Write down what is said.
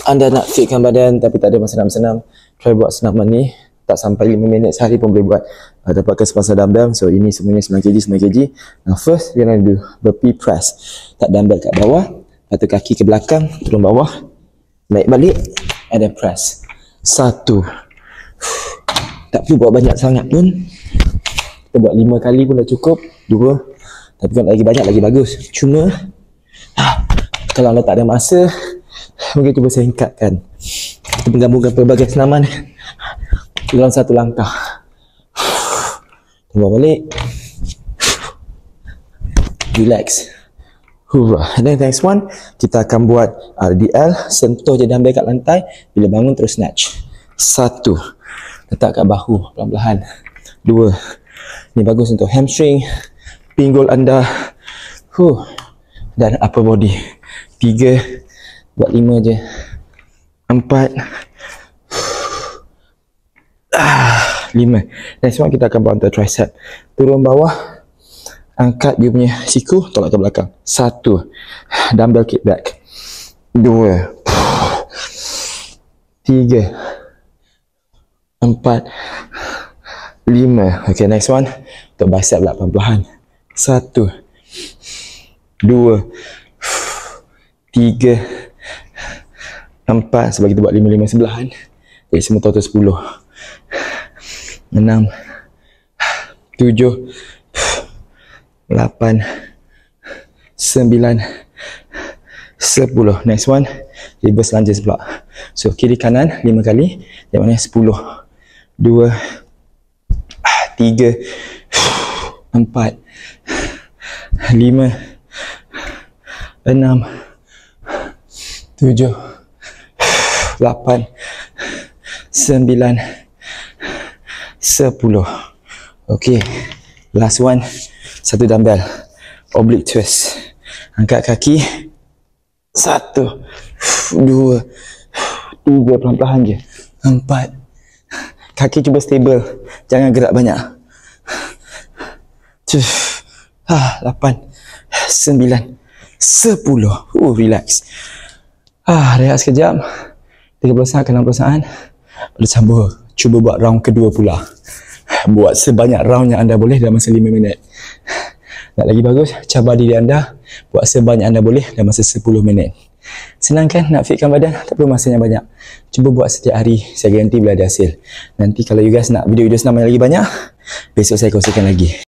anda nak fitkan badan tapi tak ada masa nak senam, try buat senaman ni. Tak sampai 5 minit sehari pun boleh buat. Dapatkan sepasang dumbbell. So ini semuanya 9kg, 9kg. Now first, we're going to do burpee press. Tak dumbbell kat bawah, lepas tu kaki ke belakang, turun bawah, naik balik, and then press. 1. Tak perlu buat banyak sangat pun. Kita buat 5 kali pun dah cukup. 2. Tapi kalau lagi banyak, lagi bagus. Cuma kalau anda tak ada masa, mungkin cuba singkatkan. Kita menggabungkan pelbagai senaman dalam satu langkah. Tunggu balik. Relax. And then next one, kita akan buat RDL. Sentuh je dumbbell kat lantai. Bila bangun terus snatch. 1. Letak kat bahu perlahan-lahan. 2. Ni bagus untuk hamstring, pinggul anda. Dan upper body. 3. Buat 5 je. 4. 5. Next one, kita akan buat untuk tricep. Turun bawah, angkat dia punya siku, tolak ke belakang. 1. Dumbbell kick back. 2. 3. 4. 5. Okay, next one, untuk bicep pula perlahan-lahan. 1. 2. 3. 4. Sebab kita buat 5-5 sebelahan. Jadi semua total 10. 6, 7, 8, 9, 10. Next one, reverse lunges pula. So kiri kanan 5 kali, yang mana 10. 2, 3, 4, 5, 6, 7, 8, 9, 10. Okay, last one, 1 dumbbell oblique twist. Angkat kaki. 1, 2, 3, perlahan-lahan je. 4. Kaki cuba stable, jangan gerak banyak. 8, 9, 10. Relax. Rehat sekejap. 30 saat ke 60 saat. Boleh sambung. Cuba buat round kedua pula. Buat sebanyak round yang anda boleh dalam masa 5 minit. Nak lagi bagus, cabar diri anda. Buat sebanyak anda boleh dalam masa 10 minit. Senang kan nak fitkan badan? Tak perlu masanya banyak. Cuba buat setiap hari. Saya garanti boleh ada hasil. Nanti kalau you guys nak video-video senam yang lagi banyak, besok saya kongsikan lagi.